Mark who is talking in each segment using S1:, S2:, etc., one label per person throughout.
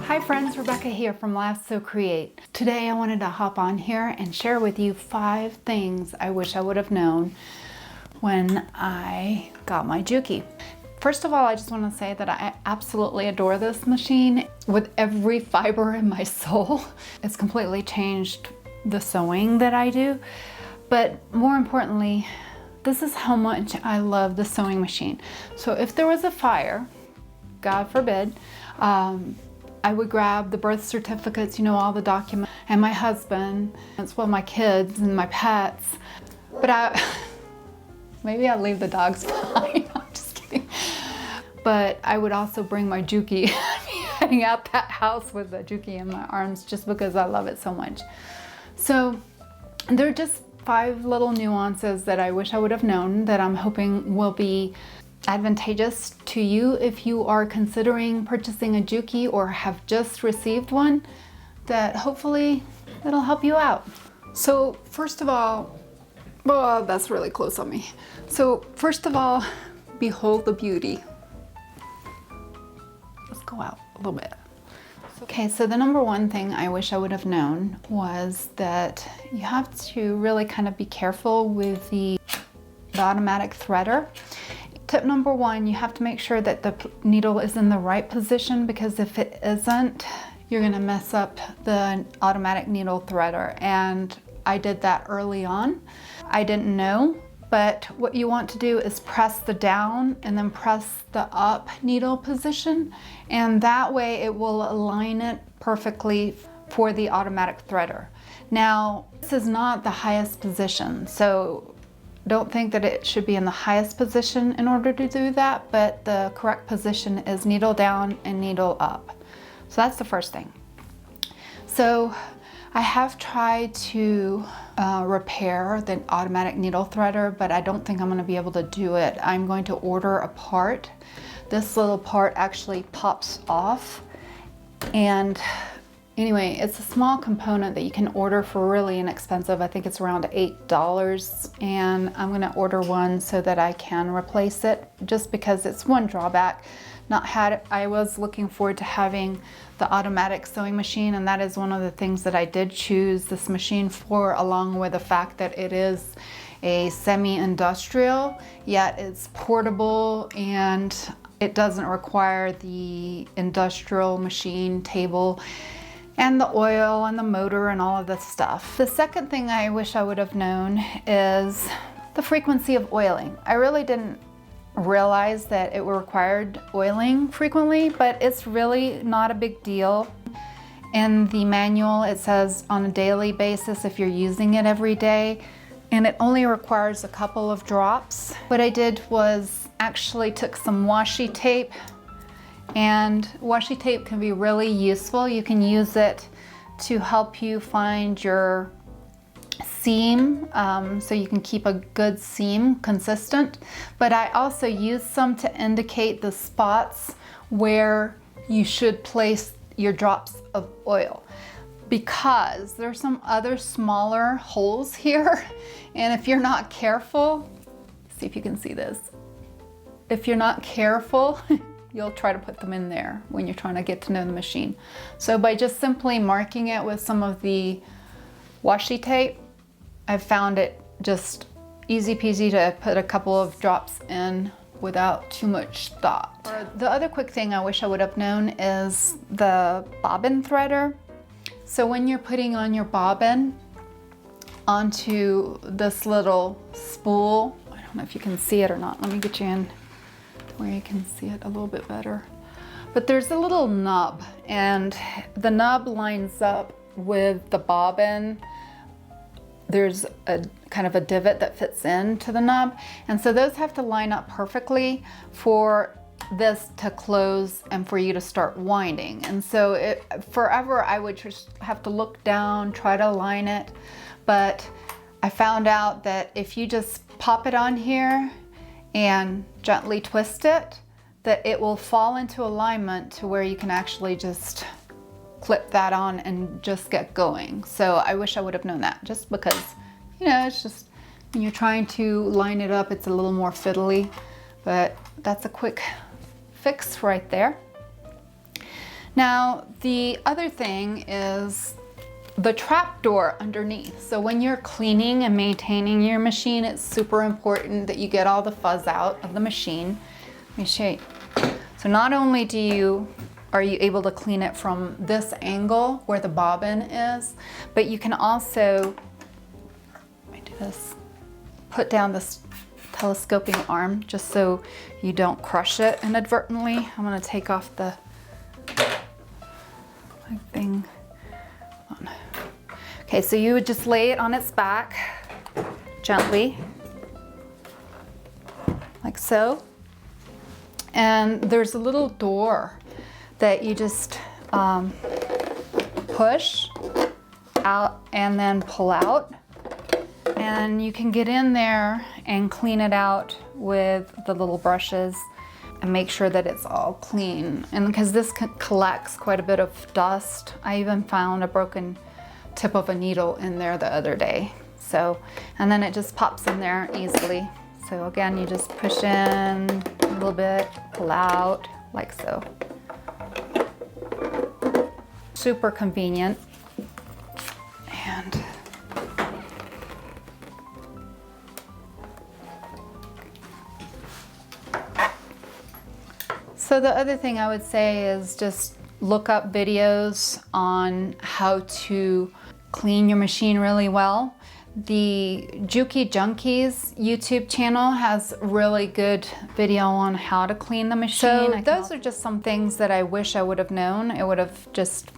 S1: Hi friends, Rebecca here from Laugh So Create. Today I wanted to hop on here and share with you 5 things I wish I would have known when I got my Juki. First of all, I just want to say that I absolutely adore this machine with every fiber in my soul. It's completely changed the sewing that I do, but more importantly, this is how much I love the sewing machine. So if there was a fire, God forbid, I would grab the birth certificates, you know, all the documents, and my husband, as well my kids and my pets. But maybe I'd leave the dogs behind. I'm just kidding. But I would also bring my Juki, heading out that house with the Juki in my arms just because I love it so much. So there are just 5 little nuances that I wish I would have known that I'm hoping will be advantageous to you if you are considering purchasing a Juki or have just received one, that hopefully it'll help you out. So first of all, oh, that's really close on me. So first of all, behold the beauty. Let's go out a little bit. Okay, so the number one thing I wish I would have known was that you have to really kind of be careful with the automatic threader. Tip number 1, you have to make sure that the needle is in the right position, because if it isn't, you're gonna mess up the automatic needle threader. And I did that early on. I didn't know, but what you want to do is press the down and then press the up needle position, and that way it will align it perfectly for the automatic threader. Now, this is not the highest position, so don't think that it should be in the highest position in order to do that, but the correct position is needle down and needle up. So that's the first thing. So I have tried to repair the automatic needle threader, but I don't think I'm going to be able to do it. I'm going to order a part. This little part actually pops off, and anyway, it's a small component that you can order for really inexpensive. I think it's around $8, and I'm gonna order one so that I can replace it, just because it's one drawback. I was looking forward to having the automatic sewing machine, and that is one of the things that I did choose this machine for, along with the fact that it is a semi-industrial, yet it's portable and it doesn't require the industrial machine table and the oil and the motor and all of this stuff. The second thing I wish I would have known is the frequency of oiling. I really didn't realize that it required oiling frequently, but it's really not a big deal. In the manual, it says on a daily basis if you're using it every day, and it only requires a couple of drops. What I did was actually took some washi tape, and washi tape can be really useful. You can use it to help you find your seam, so you can keep a good seam consistent. But I also used some to indicate the spots where you should place your drops of oil, because there's some other smaller holes here, and if you're not careful, see if you can see this. If you're not careful, you'll try to put them in there when you're trying to get to know the machine. So by just simply marking it with some of the washi tape, I've found it just easy peasy to put a couple of drops in without too much thought. The other quick thing I wish I would have known is the bobbin threader. So when you're putting on your bobbin onto this little spool, I don't know if you can see it or not. Let me get you in where you can see it a little bit better. But there's a little nub, and the nub lines up with the bobbin. There's a kind of a divot that fits into the nub, and so those have to line up perfectly for this to close and for you to start winding. And so forever I would just have to look down, try to align it, but I found out that if you just pop it on here and gently twist it, that it will fall into alignment to where you can actually just clip that on and just get going. So I wish I would have known that, just because, you know, it's just when you're trying to line it up, it's a little more fiddly, but that's a quick fix right there. Now, the other thing is the trap door underneath. So when you're cleaning and maintaining your machine, it's super important that you get all the fuzz out of the machine. Let me show you. So not only are you able to clean it from this angle where the bobbin is, but you can also, let me do this, put down this telescoping arm just so you don't crush it inadvertently. I'm gonna take off the thing. Hold on. Okay, so you would just lay it on its back gently, like so. And there's a little door that you just push out and then pull out. And you can get in there and clean it out with the little brushes and make sure that it's all clean. And because this collects quite a bit of dust, I even found a broken tip of a needle in there the other day. So, and then it just pops in there easily. So again, you just push in a little bit, pull out, like so. Super convenient. And so the other thing I would say is just look up videos on how to clean your machine really well. The Juki Junkies YouTube channel has really good video on how to clean the machine. So those are just some things that I wish I would have known. It would have just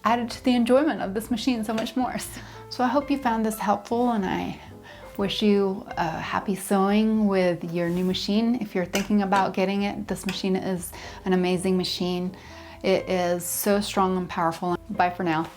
S1: added to the enjoyment of this machine so much more. So I hope you found this helpful, and I wish you happy sewing with your new machine. If you're thinking about getting it, this machine is an amazing machine. It is so strong and powerful. Bye for now.